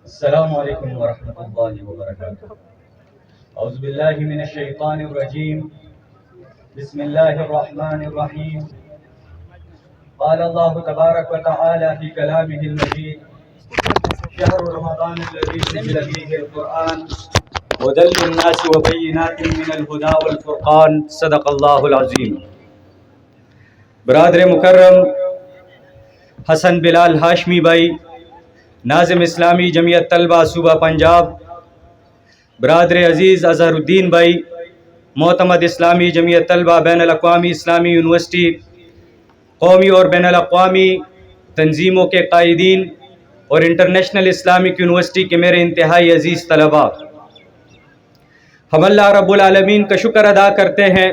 السلام علیکم ورحمۃ اللہ وبرکاتہ۔ اعوذ باللہ من الشیطان الرجیم، بسم اللہ الرحمن الرحیم۔ قال اللہ تبارک وتعالی فی کلامہ المجید، شہر رمضان الذی انزل فیہ القرآن ھدی للناس وبینات من الہدی والفرقان، صدق اللہ العظیم۔ برادر مکرم حسن بلال ہاشمی بھائی، ناظم اسلامی جمعیت طلبہ صوبہ پنجاب، برادر عزیز اظہر الدین بھائی، معتمد اسلامی جمعیت طلبہ بین الاقوامی اسلامی یونیورسٹی، قومی اور بین الاقوامی تنظیموں کے قائدین اور انٹرنیشنل اسلامک یونیورسٹی کے میرے انتہائی عزیز طلباء، ہم اللہ رب العالمین کا شکر ادا کرتے ہیں،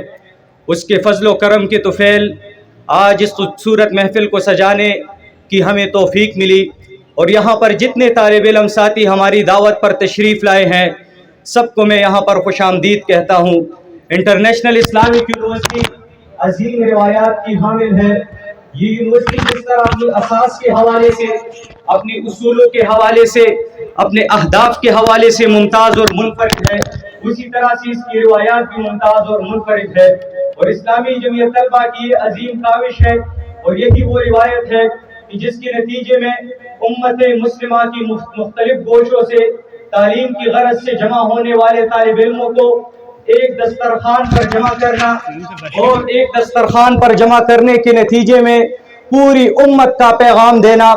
اس کے فضل و کرم کے طفیل آج اس خوبصورت محفل کو سجانے کی ہمیں توفیق ملی، اور یہاں پر جتنے طالب علم ساتھی ہماری دعوت پر تشریف لائے ہیں سب کو میں یہاں پر خوش آمدید کہتا ہوں۔ انٹرنیشنل اسلامک یونیورسٹی عظیم روایات کی حامل ہے۔ یہ یونیورسٹی جس طرح اپنی اساس کے حوالے سے، اپنی اصولوں کے حوالے سے، اپنے اہداف کے حوالے سے ممتاز اور منفرد ہے، اسی طرح سے اس کی روایات بھی ممتاز اور منفرد ہے، اور اسلامی جمعیت طلبہ کی یہ عظیم کاوش ہے، اور یہی وہ روایت ہے کہ جس کے نتیجے میں امت مسلمہ کی مختلف گوشوں سے تعلیم کی غرض سے جمع ہونے والے طالب علموں کو ایک دسترخوان پر جمع کرنا، اور ایک دسترخوان پر جمع کرنے کے نتیجے میں پوری امت کا پیغام دینا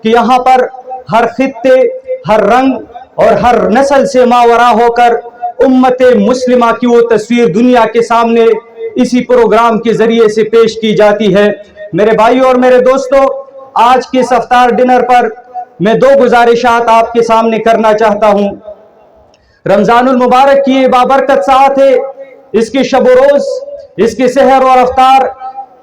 کہ یہاں پر ہر خطے، ہر رنگ اور ہر نسل سے ماورا ہو کر امت مسلمہ کی وہ تصویر دنیا کے سامنے اسی پروگرام کے ذریعے سے پیش کی جاتی ہے۔ میرے بھائیو اور میرے دوستو، آج کے اس افطار ڈنر پر میں دو گزارشات آپ کے سامنے کرنا چاہتا ہوں۔ رمضان المبارک کی یہ بابرکت ساعت ہے، اس کے شب و روز، اس کے سحر اور افطار،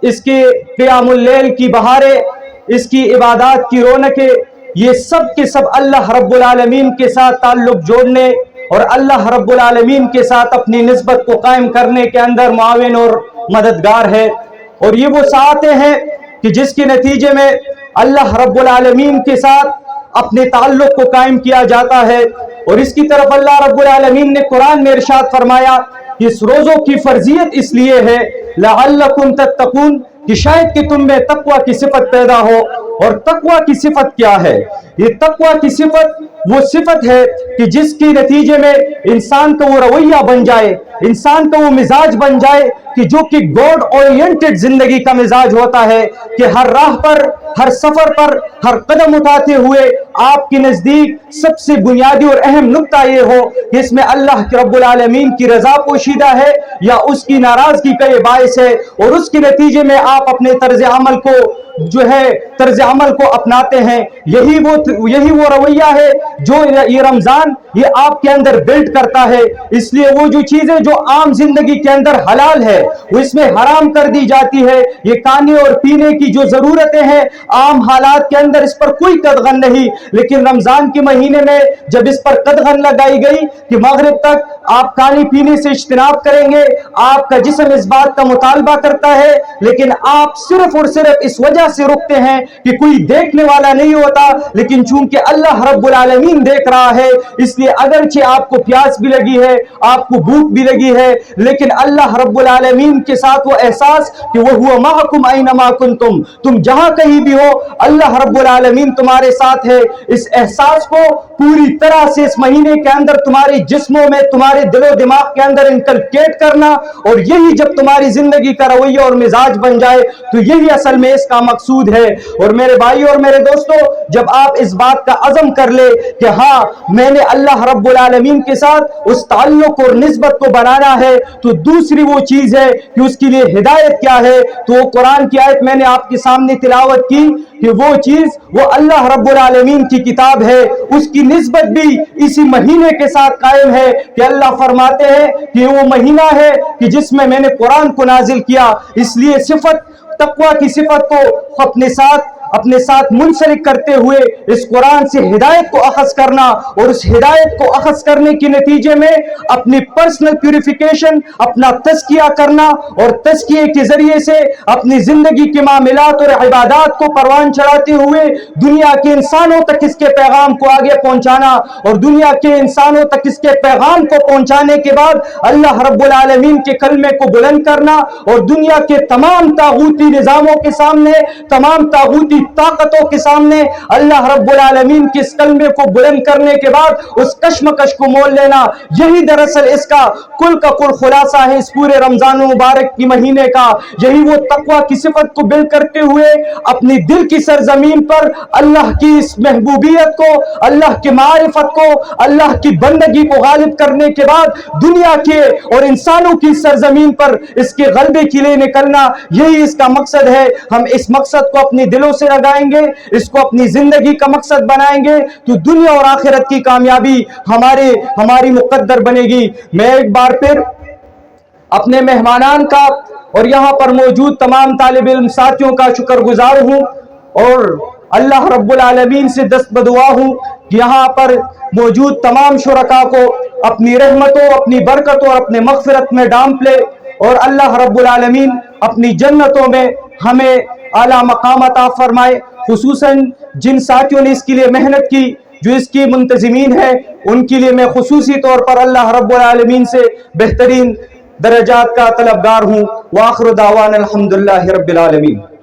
اس کے قیام اللیل کی بہاریں، اس کی عبادات کی رونقیں، یہ سب کے سب اللہ رب العالمین کے ساتھ تعلق جوڑنے اور اللہ رب العالمین کے ساتھ اپنی نسبت کو قائم کرنے کے اندر معاون اور مددگار ہے، اور یہ وہ ساعتیں ہیں کہ جس کے نتیجے میں اللہ رب العالمین کے ساتھ اپنے تعلق کو قائم کیا جاتا ہے، اور اس کی طرف اللہ رب العالمین نے قرآن میں ارشاد فرمایا کہ اس روزوں کی فرضیت اس لیے ہے لعلکم تتقون، کہ شاید کہ تم میں تقوی کی صفت پیدا ہو۔ اور تقوی کی صفت کیا ہے؟ یہ تقوی کی صفت وہ صفت ہے کہ جس کی نتیجے میں انسان کا وہ رویہ بن جائے، انسان کا وہ مزاج بن جائے کہ جو کہ گاڈ اورینٹڈ زندگی کا مزاج ہوتا ہے، کہ ہر راہ پر، ہر سفر پر، ہر قدم اٹھاتے ہوئے آپ کے نزدیک سب سے بنیادی اور اہم نقطہ یہ ہو کہ اس میں اللہ رب العالمین کی رضا پوشیدہ ہے یا اس کی ناراضگی کا یہ باعث ہے، اور اس کے نتیجے میں آپ اپنے طرز عمل کو طرز عمل کو اپناتے ہیں۔ یہی وہ رویہ ہے جو یہ رمضان یہ آپ کے اندر بلڈ کرتا ہے۔ اس لیے وہ جو چیزیں جو عام زندگی کے اندر حلال ہے وہ اس میں حرام کر دی جاتی ہے۔ یہ کھانے اور پینے کی جو ضرورتیں ہیں عام حالات کے اندر اس پر کوئی قدغن نہیں، لیکن رمضان کے مہینے میں جب اس پر قدغن لگائی گئی کہ مغرب تک آپ کھانے پینے سے اجتناب کریں گے، آپ کا جسم اس بات کا مطالبہ کرتا ہے، لیکن آپ صرف اور صرف اس وجہ سے رکتے ہیں کہ کوئی دیکھنے والا نہیں ہوتا، لیکن چونکہ اللہ رب العالمین دیکھ رہا ہے اس لیے اگرچہ آپ کو پیاس بھی لگی ہے، آپ کو بھوک بھی لگی ہے، لیکن اللہ رب العالمین کے ساتھ وہ احساس کہ وہ ہوا معکم اینما کنتم، تم جہاں کہیں بھی ہو اللہ رب العالمین تمہارے ساتھ ہے، اس احساس کو پوری طرح سے اس مہینے کے اندر تمہارے جسموں میں، تمہارے دل و دماغ کے اندر انکلکیٹ کرنا، اور یہی جب تمہاری زندگی کا رویہ اور مزاج بن جائے تو یہی اصل میں اس کا مقصود ہے۔ اور میرے بھائی اور میرے دوستو، جب آپ اس بات کا عزم کر لے کہ ہاں میں نے اللہ رب العالمین کے ساتھ اس تعلق اور نسبت کو بنانا ہے، تو دوسری وہ چیز ہے کہ اس کے لیے ہدایت کیا ہے، تو وہ قرآن کی آیت میں نے آپ کے سامنے تلاوت کی کہ وہ چیز وہ اللہ رب العالمین کی کتاب ہے، اس کی نسبت بھی اسی مہینے کے ساتھ قائم ہے کہ اللہ فرماتے ہیں کہ وہ مہینہ ہے کہ جس میں نے قرآن کو نازل کیا، اس لیے تقوی کی صفت کو اپنے ساتھ اپنے ساتھ منسلک کرتے ہوئے اس قرآن سے ہدایت کو اخذ کرنا، اور اس ہدایت کو اخذ کرنے کے نتیجے میں اپنی پرسنل پیوریفیکیشن، اپنا تزکیہ کرنا، اور تزکیے کے ذریعے سے اپنی زندگی کے معاملات اور عبادات کو پروان چڑھاتے ہوئے دنیا کے انسانوں تک اس کے پیغام کو آگے پہنچانا، اور دنیا کے انسانوں تک اس کے پیغام کو پہنچانے کے بعد اللہ رب العالمین کے کلمے کو بلند کرنا، اور دنیا کے تمام طاغوتی نظاموں کے سامنے، تمام طاغوتی طاقتوں کے سامنے اللہ رب العالمین کے اس کلمے کو بلند کرنے کے بعد اس کشمکش کو مول لینا۔ یہی دراصل اس کا کل خلاصہ ہے اس پورے رمضان مبارک کی مہینے کا۔ یہی وہ تقوی کی صفت کو بل کرتے ہوئے اپنی دل کی سرزمین پر اللہ کی اس محبوبیت کو، اللہ کی معرفت کو، اللہ کی بندگی کو غالب کرنے کے بعد دنیا کے اور انسانوں کی سرزمین پر اس کے غلبے کے لیے نکلنا، یہی اس کا مقصد ہے۔ ہم اس مقصد کو اپنی دلوں سے لگائیں گے، اس کو اپنی زندگی کا مقصد بنائیں گے، تو دنیا اور آخرت کی کامیابی ہماری مقدر بنے گی۔ میں ایک بار پھر اپنے مہمانان کا اور یہاں پر موجود تمام طالب علم ساتھیوں کا شکر گزار ہوں، اور اللہ رب العالمین سے دست بدعا ہوں کہ یہاں پر موجود تمام شرکاء کو اپنی رحمتوں، اپنی برکتوں اور اپنے مغفرت میں ڈانپ لے، اور اللہ رب العالمین اپنی جنتوں میں ہمیں اعلیٰ مقام عطا فرمائے۔ خصوصاً جن ساتھیوں نے اس کے لیے محنت کی، جو اس کی منتظمین ہیں، ان کے لیے میں خصوصی طور پر اللہ رب العالمین سے بہترین درجات کا طلبگار ہوں۔ وآخر دعوانا الحمدللہ رب العالمین۔